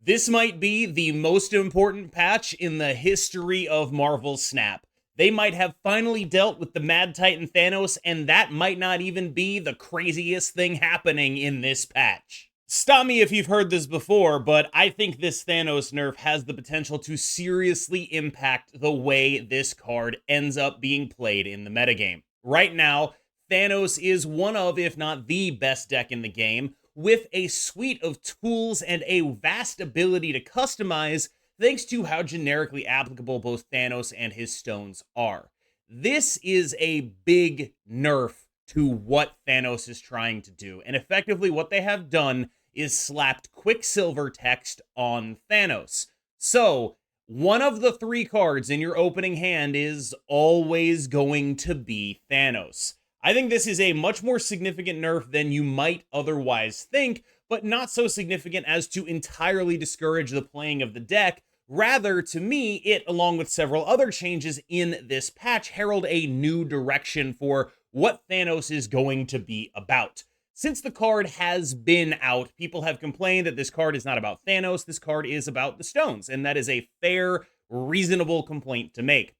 This might be the most important patch in the history of Marvel Snap. They might have finally dealt with the Mad Titan Thanos, and that might not even be the craziest thing happening in this patch. Stop me if you've heard this before, but I think this Thanos nerf has the potential to seriously impact the way this card ends up being played in the metagame. Right now, Thanos is one of, if not the best deck in the game, with a suite of tools and a vast ability to customize thanks to how generically applicable both Thanos and his stones are. This is a big nerf to what Thanos is trying to do, and effectively what they have done is slapped Quicksilver text on Thanos. So, one of the 3 cards in your opening hand is always going to be Thanos. I think this is a much more significant nerf than you might otherwise think, but not so significant as to entirely discourage the playing of the deck. Rather, to me, it, along with several other changes in this patch, herald a new direction for what Thanos is going to be about. Since the card has been out, people have complained that this card is not about Thanos, this card is about the stones, and that is a fair, reasonable complaint to make.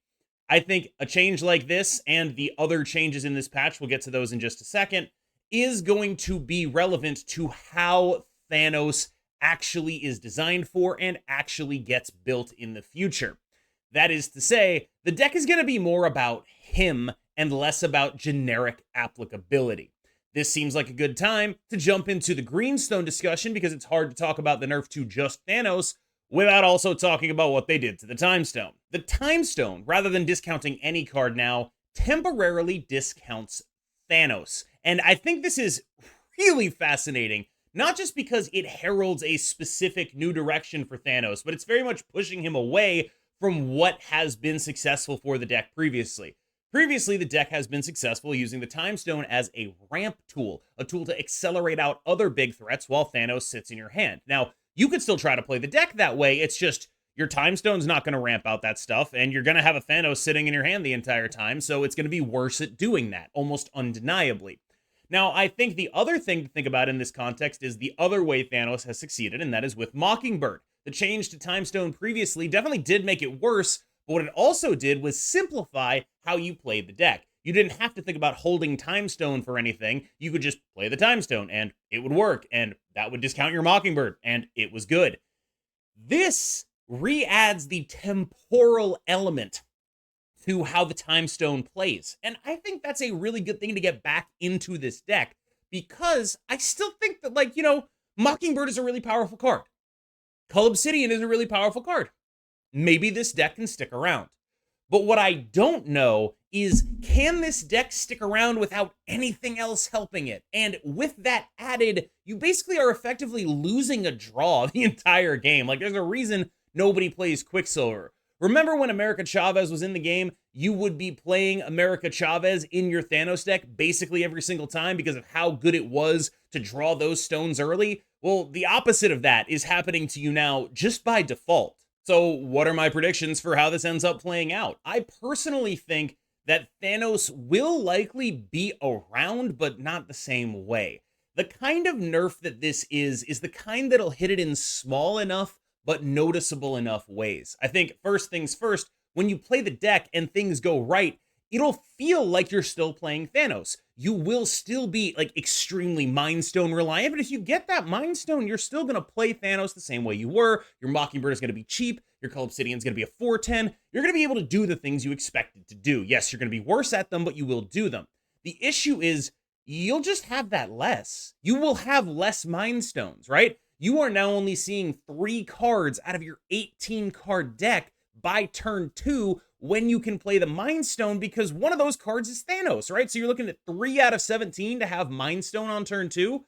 I think a change like this, and the other changes in this patch, we'll get to those in just a second, is going to be relevant to how Thanos actually is designed for and actually gets built in the future. That is to say, the deck is going to be more about him and less about generic applicability. This seems like a good time to jump into the Greenstone discussion because it's hard to talk about the nerf to just Thanos without also talking about what they did to the Time Stone. The Time Stone, rather than discounting any card now, temporarily discounts Thanos. And I think this is really fascinating, not just because it heralds a specific new direction for Thanos, but it's very much pushing him away from what has been successful for the deck previously. Previously, the deck has been successful using the Time Stone as a ramp tool, a tool to accelerate out other big threats while Thanos sits in your hand. Now, you could still try to play the deck that way, it's just your Time Stone's not going to ramp out that stuff, and you're going to have a Thanos sitting in your hand the entire time, so it's going to be worse at doing that, almost undeniably. Now, I think the other thing to think about in this context is the other way Thanos has succeeded, and that is with Mockingbird. The change to Time Stone previously definitely did make it worse, but what it also did was simplify how you played the deck. You didn't have to think about holding Time Stone for anything. You could just play the Time Stone, and it would work, and that would discount your Mockingbird, and it was good. This re-adds the temporal element to how the Time Stone plays, and I think that's a really good thing to get back into this deck, because I still think that, Mockingbird is a really powerful card. Cull Obsidian is a really powerful card. Maybe this deck can stick around. But what I don't know is, can this deck stick around without anything else helping it? And with that added, you basically are effectively losing a draw the entire game. There's a reason nobody plays Quicksilver. Remember when America Chavez was in the game, you would be playing America Chavez in your Thanos deck basically every single time because of how good it was to draw those stones early? Well, the opposite of that is happening to you now just by default. So what are my predictions for how this ends up playing out? I personally think that Thanos will likely be around, but not the same way. The kind of nerf that this is the kind that'll hit it in small enough, but noticeable enough ways. I think first things first, when you play the deck and things go right, it'll feel like you're still playing Thanos. You will still be extremely Mind Stone reliant, but if you get that Mind Stone, you're still going to play Thanos the same way you were. Your Mockingbird is going to be cheap. Your Cull Obsidian is going to be a 4/10. You're going to be able to do the things you expected to do. Yes, you're going to be worse at them, but you will do them. The issue is you'll just have that less. You will have less Mind Stones, right? You are now only seeing 3 cards out of your 18 card deck by turn 2 when you can play the Mind Stone, because one of those cards is Thanos, right? So you're looking at 3 out of 17 to have Mind Stone on turn 2.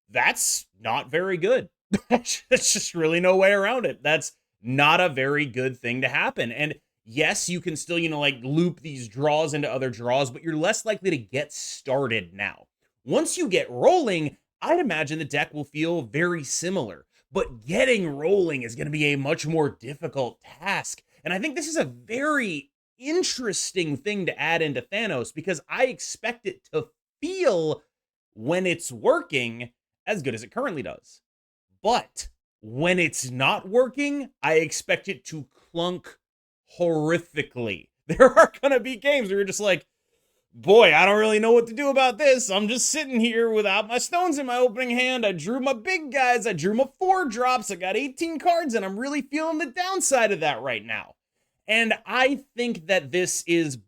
That's not very good. There's just really no way around it. That's not a very good thing to happen. And yes, you can still, loop these draws into other draws, but you're less likely to get started now. Once you get rolling, I'd imagine the deck will feel very similar, but getting rolling is going to be a much more difficult task. And I think this is a very interesting thing to add into Thanos, because I expect it to feel, when it's working, as good as it currently does. But When it's not working, I expect it to clunk horrifically. There are going to be games where you're just like, boy, I don't really know what to do about this. I'm just sitting here without my stones in my opening hand. I drew my big guys. I drew my 4 drops. I got 18 cards, and I'm really feeling the downside of that right now. And I think that this is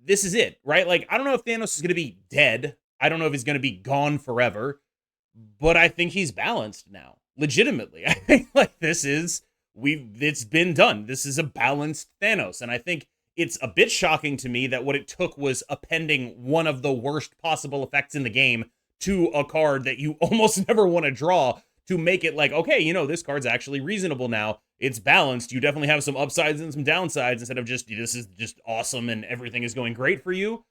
it, right? Like, I don't know if Thanos is going to be dead. I don't know if he's going to be gone forever, but I think he's balanced now. Legitimately. I think like it's been done. This is a balanced Thanos. And I think it's a bit shocking to me that what it took was appending one of the worst possible effects in the game to a card that you almost never want to draw to make it like, okay, this card's actually reasonable now. It's balanced. You definitely have some upsides and some downsides instead of just, this is just awesome and everything is going great for you.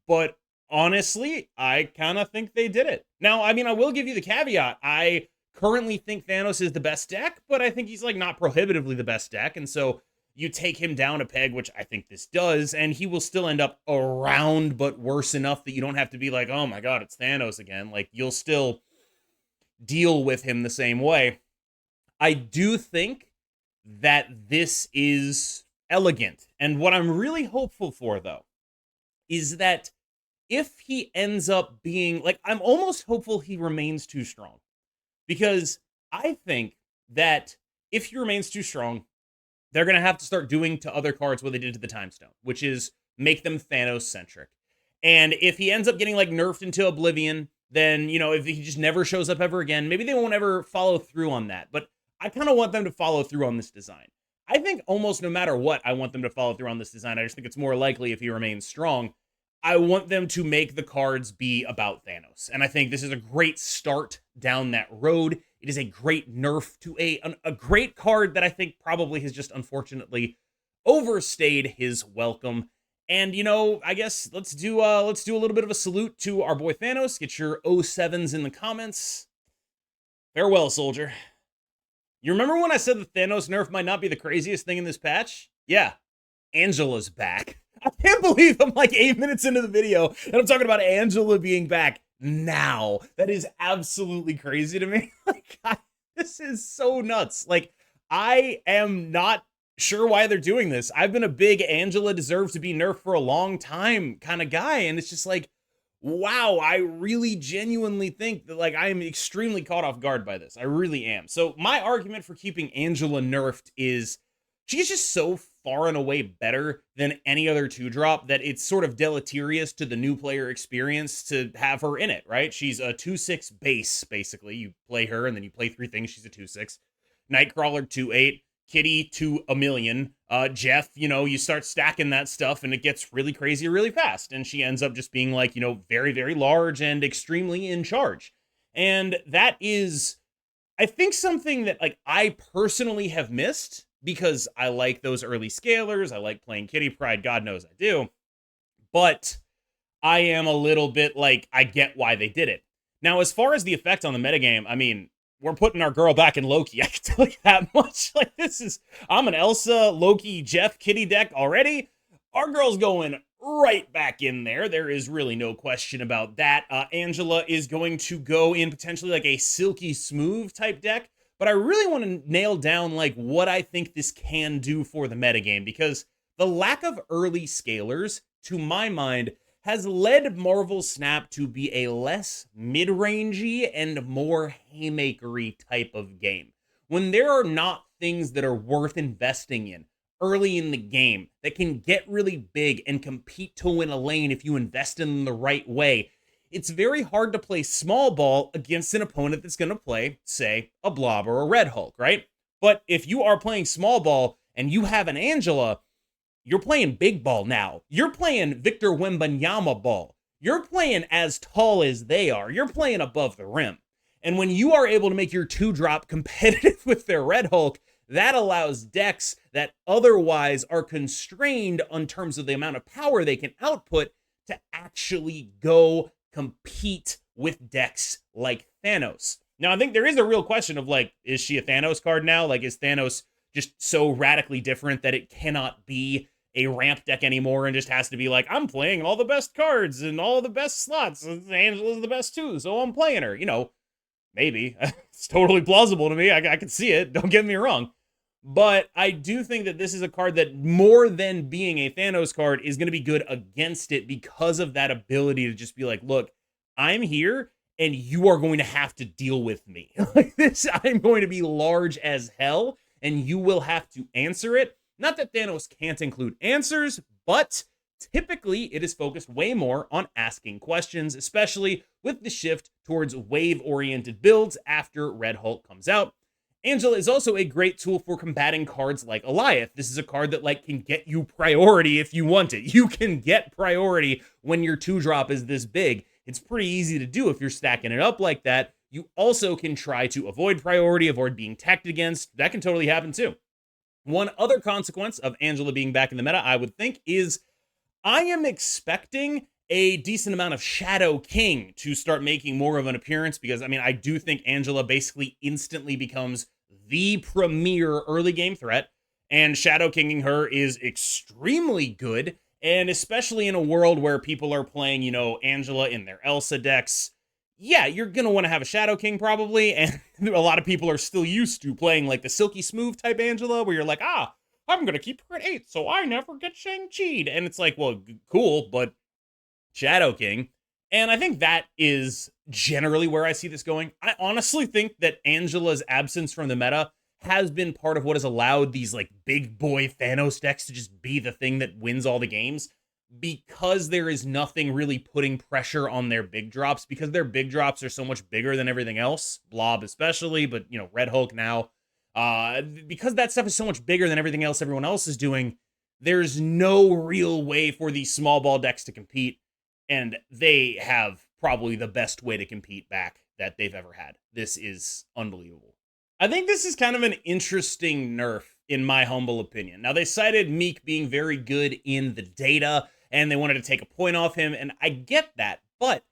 But honestly, I kind of think they did it. Now, I mean, I will give you the caveat. I currently think Thanos is the best deck, but I think he's like not prohibitively the best deck. And so you take him down a peg, which I think this does, and he will still end up around, but worse enough that you don't have to be like, oh my God, it's Thanos again. Like, you'll still deal with him the same way. I do think that this is elegant. And what I'm really hopeful for, though, is that if he ends up being, like, I'm almost hopeful he remains too strong. Because I think that if he remains too strong, they're going to have to start doing to other cards what they did to the Time Stone, which is make them Thanos-centric. And if he ends up getting, like, nerfed into oblivion, then, if he just never shows up ever again, maybe they won't ever follow through on that. But I kind of want them to follow through on this design. I think almost no matter what, I want them to follow through on this design. I just think it's more likely if he remains strong. I want them to make the cards be about Thanos. And I think this is a great start down that road. It is a great nerf to a great card that I think probably has just unfortunately overstayed his welcome. And, I guess let's do a little bit of a salute to our boy Thanos. Get your 07s in the comments. Farewell, soldier. You remember when I said the Thanos nerf might not be the craziest thing in this patch? Yeah, Angela's back. I can't believe I'm like 8 minutes into the video and I'm talking about Angela being back now. That is absolutely crazy to me. Like, this is so nuts. Like, I am not sure why they're doing this. I've been a big Angela deserves to be nerfed for a long time kind of guy, and it's just like, wow, I really genuinely think that, like, I am extremely caught off guard by this. I really am. So my argument for keeping Angela nerfed is she's just so far and away better than any other 2-drop that it's sort of deleterious to the new player experience to have her in it, right? She's a 2/6 base, basically. You play her, and then you play 3 things. She's a 2/6. Nightcrawler, 2/8. Kitty, 2/1,000,000. Jeff, you start stacking that stuff, and it gets really crazy really fast. And she ends up just being, like, very, very large and extremely in charge. And that is, I think, something that, like, I personally have missed, because I like those early scalers. I like playing Kitty Pryde. God knows I do. But I am a little bit like, I get why they did it. Now, as far as the effect on the metagame, I mean, we're putting our girl back in Loki. I can tell you that much. Like, I'm an Elsa, Loki, Jeff, Kitty deck already. Our girl's going right back in there. There is really no question about that. Angela is going to go in potentially like a Silky Smooth type deck. But I really want to nail down, like, what I think this can do for the metagame, because the lack of early scalers, to my mind, has led Marvel Snap to be a less mid-rangey and more haymakery type of game. When there are not things that are worth investing in early in the game that can get really big and compete to win a lane if you invest in them the right way, it's very hard to play small ball against an opponent that's going to play, say, a Blob or a Red Hulk, right? But if you are playing small ball and you have an Angela, you're playing big ball now. You're playing Victor Wembanyama ball. You're playing as tall as they are. You're playing above the rim. And when you are able to make your 2-drop competitive with their Red Hulk, that allows decks that otherwise are constrained in terms of the amount of power they can output to actually go compete with decks like Thanos. Now, I think there is a real question of, like, is she a Thanos card now? Like, is Thanos just so radically different that it cannot be a ramp deck anymore and just has to be like, I'm playing all the best cards and all the best slots, and Angela's the best too, so I'm playing her. Maybe. It's totally plausible to me. I can see it. Don't get me wrong. But I do think that this is a card that, more than being a Thanos card, is going to be good against it because of that ability to just be like, look, I'm here and you are going to have to deal with me. Like this, I'm going to be large as hell and you will have to answer it. Not that Thanos can't include answers, but typically it is focused way more on asking questions, especially with the shift towards wave-oriented builds after Red Hulk comes out. Angela is also a great tool for combating cards like Goliath. This is a card that like can get you priority if you want it. You can get priority when your 2-drop is this big. It's pretty easy to do if you're stacking it up like that. You also can try to avoid priority, avoid being teched against. That can totally happen too. One other consequence of Angela being back in the meta, I would think, is I am expecting a decent amount of Shadow King to start making more of an appearance because, I mean, I do think Angela basically instantly becomes the premier early game threat, and Shadow Kinging her is extremely good, and especially in a world where people are playing, you know, Angela in their Elsa decks, yeah, you're going to want to have a Shadow King probably, and a lot of people are still used to playing like the Silky Smooth type Angela, where you're like, I'm going to keep her at 8, so I never get Shang-Chi'd, and it's like, well, cool, but Shadow King. And I think that is generally where I see this going. I honestly think that Angela's absence from the meta has been part of what has allowed these like big boy Thanos decks to just be the thing that wins all the games, because there is nothing really putting pressure on their big drops, because their big drops are so much bigger than everything else, Blob especially, but you know, Red Hulk now, because that stuff is so much bigger than everything else everyone else is doing, there's no real way for these small ball decks to compete. And they have probably the best way to compete back that they've ever had. This is unbelievable. I think this is kind of an interesting nerf, in my humble opinion. Now, they cited Meek being very good in the data, and they wanted to take a point off him, and I get that. But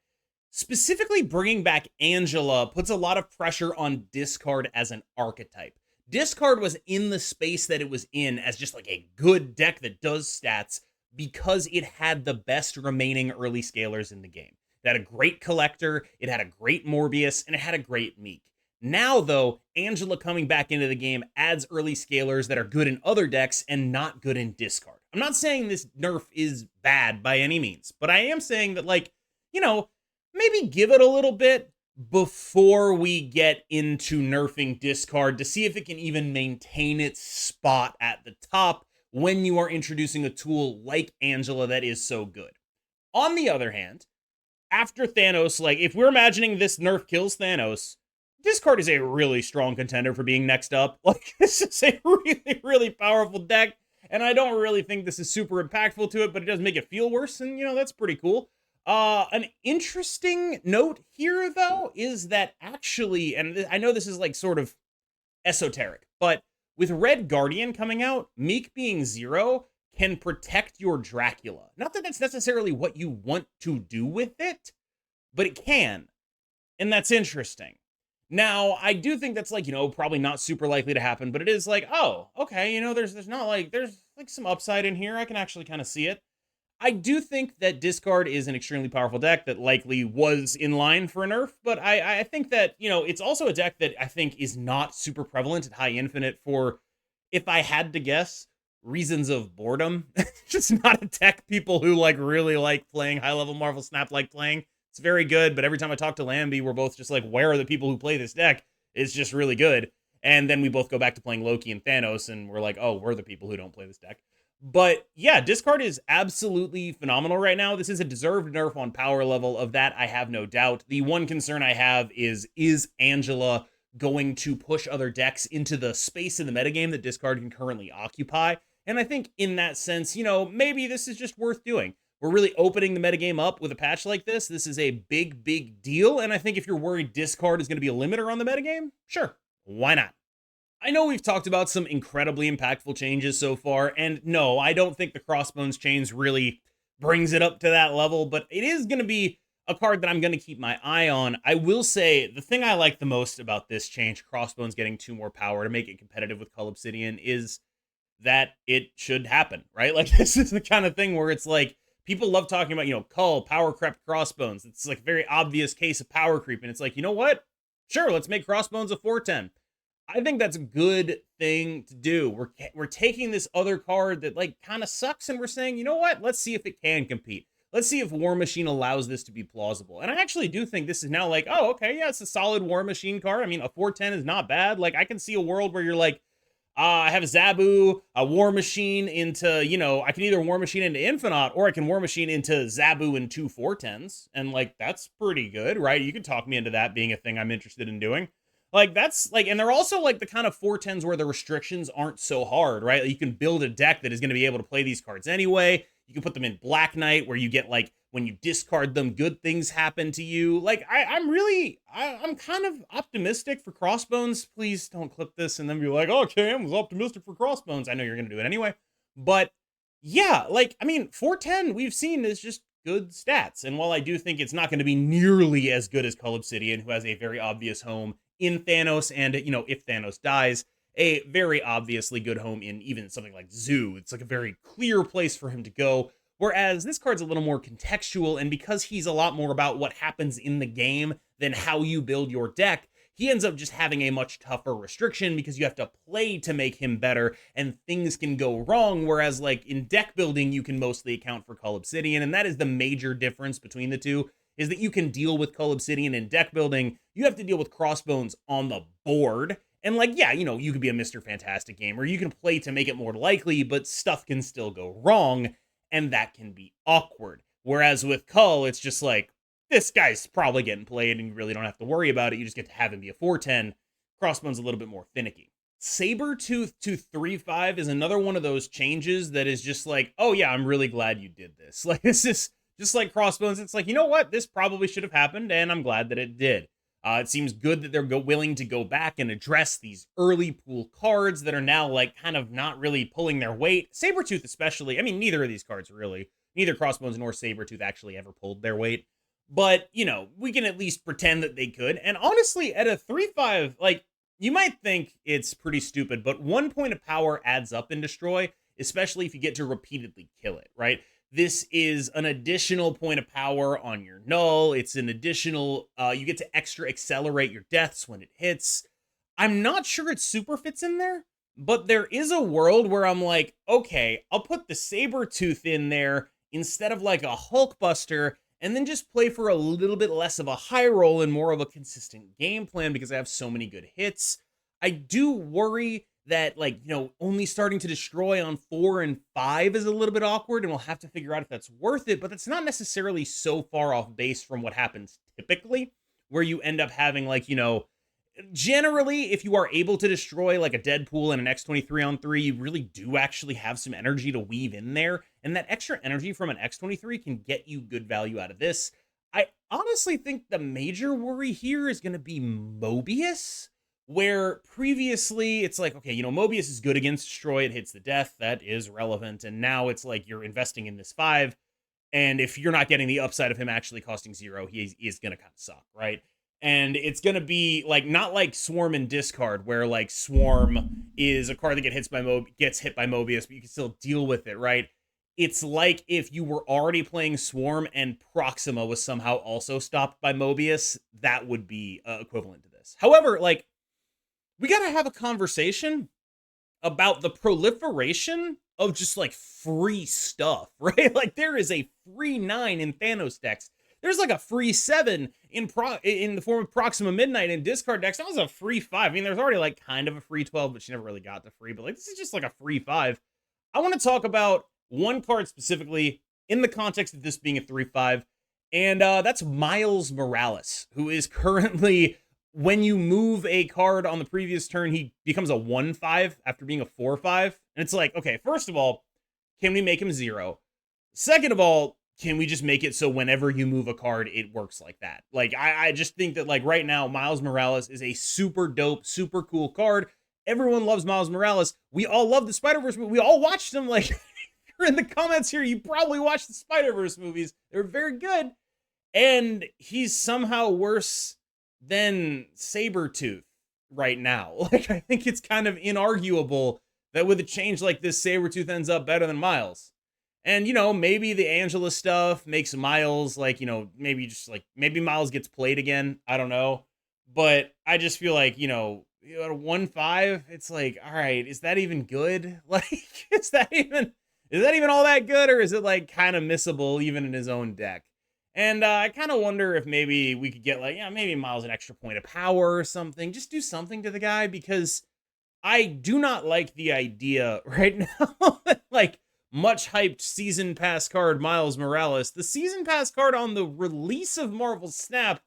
specifically bringing back Angela puts a lot of pressure on Discard as an archetype. Discard was in the space that it was in as just like a good deck that does stats, because it had the best remaining early scalers in the game. It had a great Collector, it had a great Morbius, and it had a great Meek. Now, though, Angela coming back into the game adds early scalers that are good in other decks and not good in Discard. I'm not saying this nerf is bad by any means, but I am saying that, like, you know, maybe give it a little bit before we get into nerfing Discard to see if it can even maintain its spot at the top when you are introducing a tool like Angela that is so good. On the other hand, after Thanos, like, if we're imagining this nerf kills Thanos, Discard is a really strong contender for being next up. Like, this is a really, really powerful deck, and I don't really think this is super impactful to it, but it does make it feel worse, and, you know, that's pretty cool. An interesting note here, though, is that actually, and I know this is, like, sort of esoteric, but with Red Guardian coming out, Meek being 0 can protect your Dracula. Not that that's necessarily what you want to do with it, but it can. And that's interesting. Now, I do think that's like, you know, probably not super likely to happen, but it is like, oh, okay, you know, there's like some upside in here. I can actually kind of see it. I do think that Discard is an extremely powerful deck that likely was in line for a nerf, but I think that, you know, it's also a deck that I think is not super prevalent at High Infinite for, if I had to guess, reasons of boredom. Just not a deck people who, like, really like playing high-level Marvel Snap like playing. It's very good, but every time I talk to Lambie, we're both just like, where are the people who play this deck? It's just really good. And then we both go back to playing Loki and Thanos, and we're like, oh, we're the people who don't play this deck. But yeah, Discard is absolutely phenomenal right now. This is a deserved nerf on power level. Of that, I have no doubt. The one concern I have is Angela going to push other decks into the space in the metagame that Discard can currently occupy? And I think in that sense, you know, maybe this is just worth doing. We're really opening the metagame up with a patch like this. This is a big, big deal. And I think if you're worried Discard is going to be a limiter on the metagame, sure, why not? I know we've talked about some incredibly impactful changes so far, and no, I don't think the Crossbones chains really brings it up to that level, but it is going to be a card that I'm going to keep my eye on. I will say the thing I like the most about this change, Crossbones getting 2 more power to make it competitive with Cull Obsidian, is that it should happen, right? Like, this is the kind of thing where it's like, people love talking about, you know, Cull, power crept Crossbones. It's like a very obvious case of power creep, and it's like, you know what? Sure, let's make Crossbones a 410. I think that's a good thing to do. We're taking this other card that like kind of sucks and we're saying, you know what? Let's see if it can compete. Let's see if War Machine allows this to be plausible. And I actually do think this is now like, oh, okay, yeah, it's a solid War Machine card. I mean, a 410 is not bad. Like, I can see a world where you're like, I have Zabu, a War Machine into, I can either War Machine into Infinite or I can War Machine into Zabu and 2 410s. And like, that's pretty good, right? You can talk me into that being a thing I'm interested in doing. Like, that's like, and they're also like the kind of 410s where the restrictions aren't so hard, right? Like, you can build a deck that is going to be able to play these cards anyway. You can put them in Black Knight where you get like, when you discard them, good things happen to you. Like, I'm kind of optimistic for Crossbones. Please don't clip this and then be like, oh, Cam was optimistic for Crossbones. I know you're going to do it anyway. But yeah, like, I mean, 410 we've seen is just good stats. And while I do think it's not going to be nearly as good as Cull Obsidian, who has a very obvious home in Thanos, and, if Thanos dies, a very obviously good home in even something like Zoo. It's like a very clear place for him to go. Whereas this card's a little more contextual, and because he's a lot more about what happens in the game than how you build your deck, he ends up just having a much tougher restriction because you have to play to make him better, and things can go wrong, whereas like in deck building, you can mostly account for Cull Obsidian, and that is the major difference between the two, is that you can deal with Cull Obsidian in deck building, you have to deal with Crossbones on the board. And like, yeah, you could be a Mr. Fantastic gamer, you can play to make it more likely, but stuff can still go wrong, and that can be awkward. Whereas with Cull, it's just like, this guy's probably getting played, and you really don't have to worry about it. You just get to have him be a 410. Crossbone's a little bit more finicky. Sabretooth to 3/5 is another one of those changes that is just like, oh yeah, I'm really glad you did this. Like, this is just like Crossbones. It's like, you know what? This probably should have happened, and I'm glad that it did. It seems good that they're willing to go back and address these early pool cards that are now like kind of not really pulling their weight. Sabretooth especially. I mean, neither of these cards really. Neither Crossbones nor Sabretooth actually ever pulled their weight. But, we can at least pretend that they could. And honestly, at a 3/5, like, you might think it's pretty stupid, but 1 point of power adds up in Destroy, especially if you get to repeatedly kill it, right? This is an additional point of power on your null. It's an additional, you get to extra accelerate your deaths when it hits. I'm not sure it super fits in there, but there is a world where I'm like, okay, I'll put the Sabretooth in there instead of like a Hulkbuster, and then just play for a little bit less of a high roll and more of a consistent game plan because I have so many good hits. I do worry that, like, only starting to destroy on 4 and 5 is a little bit awkward, and we'll have to figure out if that's worth it, but that's not necessarily so far off base from what happens typically, where you end up having, like, generally, if you are able to destroy, like, a Deadpool and an X-23 on 3, you really do actually have some energy to weave in there, and that extra energy from an X-23 can get you good value out of this. I honestly think the major worry here is going to be Mobius, where previously it's like, okay, Mobius is good against Destroy, it hits the death, that is relevant, and now it's like you're investing in this 5, and if you're not getting the upside of him actually costing 0, he is going to kind of suck, right? And it's going to be like, not like Swarm and Discard, where like Swarm is a card that gets hit by Mobius, but you can still deal with it, right? It's like if you were already playing Swarm and Proxima was somehow also stopped by Mobius, that would be equivalent to this. However, like, we got to have a conversation about the proliferation of just like free stuff, right? Like, there is a free 9 in Thanos decks. There's like a free 7 in the form of Proxima Midnight in discard decks. That was a free 5. I mean, there's already like kind of a free 12, but she never really got the free. But like, this is just like a free 5. I want to talk about one card specifically in the context of this being a 3/5, and that's Miles Morales, who is currently, when you move a card on the previous turn, he becomes a 1/5 after being a 4/5. And it's like, okay, first of all, can we make him 0? Second of all, can we just make it so whenever you move a card, it works like that? Like, I just think that, like, right now, Miles Morales is a super dope, super cool card. Everyone loves Miles Morales. We all love the Spider-Verse movie. We all watched them. Like, you're in the comments here, you probably watched the Spider-Verse movies. They're very good. And he's somehow worse than Sabretooth right now. Like, I think it's kind of inarguable that with a change like this, Sabretooth ends up better than Miles. And, maybe the Angela stuff makes Miles, like, maybe Miles gets played again. I don't know. But I just feel like, at a 1-5, it's like, all right, is that even good? Like, is that even all that good, or is it like kind of missable even in his own deck? And I kind of wonder if maybe we could get like, maybe Miles an extra point of power or something. Just do something to the guy, because I do not like the idea right now. Like, much hyped season pass card Miles Morales. The season pass card on the release of Marvel Snap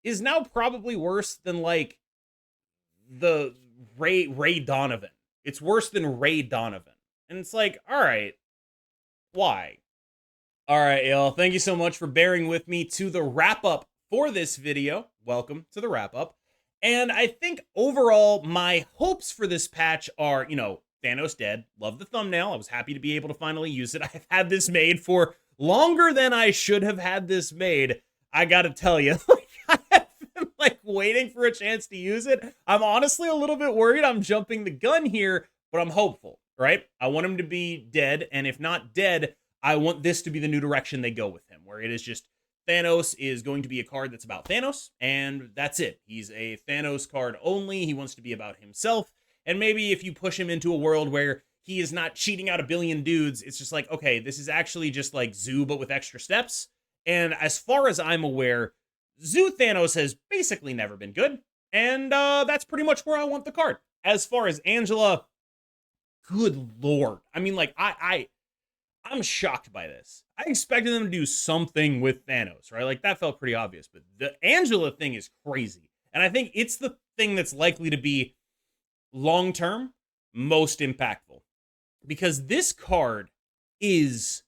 is now probably worse than like the Ray Donovan. It's worse than Ray Donovan. And it's like, all right, why? All right, y'all. Thank you so much for bearing with me to the wrap up for this video. Welcome to the wrap up. And I think overall, my hopes for this patch are, Thanos dead. Love the thumbnail. I was happy to be able to finally use it. I've had this made for longer than I should have had this made. I gotta tell you, I have been like waiting for a chance to use it. I'm honestly a little bit worried I'm jumping the gun here, but I'm hopeful, right? I want him to be dead, and if not dead, I want this to be the new direction they go with him, where it is just Thanos is going to be a card that's about Thanos, and that's it. He's a Thanos card only. He wants to be about himself. And maybe if you push him into a world where he is not cheating out a billion dudes, it's just like, okay, this is actually just like Zoo, but with extra steps. And as far as I'm aware, Zoo Thanos has basically never been good. And that's pretty much where I want the card. As far as Angela, good lord. I mean, like, I'm shocked by this. I expected them to do something with Thanos, right? Like, that felt pretty obvious. But the Angela thing is crazy. And I think it's the thing that's likely to be long-term most impactful. Because this card is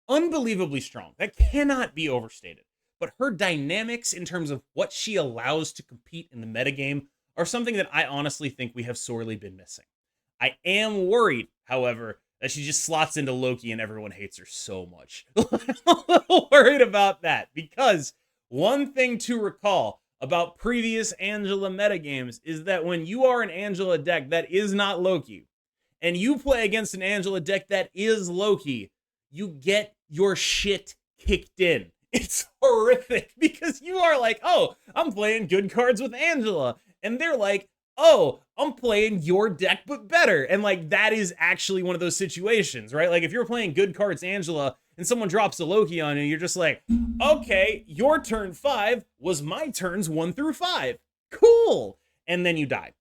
unbelievably strong. That cannot be overstated. But her dynamics in terms of what she allows to compete in the metagame are something that I honestly think we have sorely been missing. I am worried, however, that she just slots into Loki and everyone hates her so much. I'm a little worried about that, because one thing to recall about previous Angela metagames is that when you are an Angela deck that is not Loki, and you play against an Angela deck that is Loki, you get your shit kicked in. It's horrific, because you are like, oh, I'm playing good cards with Angela. And they're like, oh, I'm playing your deck, but better. And like, that is actually one of those situations, right? Like, if you're playing good cards, Angela, and someone drops a Loki on you, you're just like, okay, your turn 5 was my turns 1 through 5. Cool. And then you die.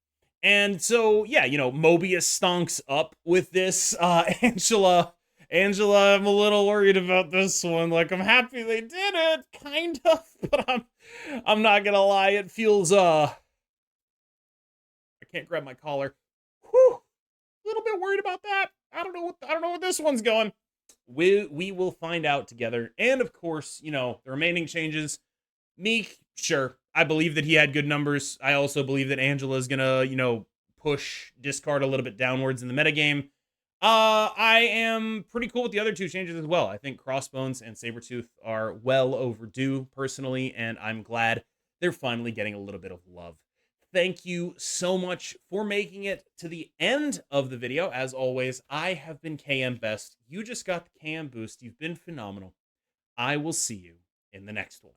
And so, yeah, Mobius stonks up with this. Angela, I'm a little worried about this one. Like, I'm happy they did it, kind of, but I'm not gonna lie, it feels, I can't grab my collar. Whew, a little bit worried about that. I don't know what this one's going. We will find out together. And of course, the remaining changes. Meek, sure. I believe that he had good numbers. I also believe that Angela's gonna, push discard a little bit downwards in the metagame. I am pretty cool with the other two changes as well. I think Crossbones and Sabretooth are well overdue, personally, and I'm glad they're finally getting a little bit of love. Thank you so much for making it to the end of the video. As always, I have been KM Best. You just got the KM Boost. You've been phenomenal. I will see you in the next one.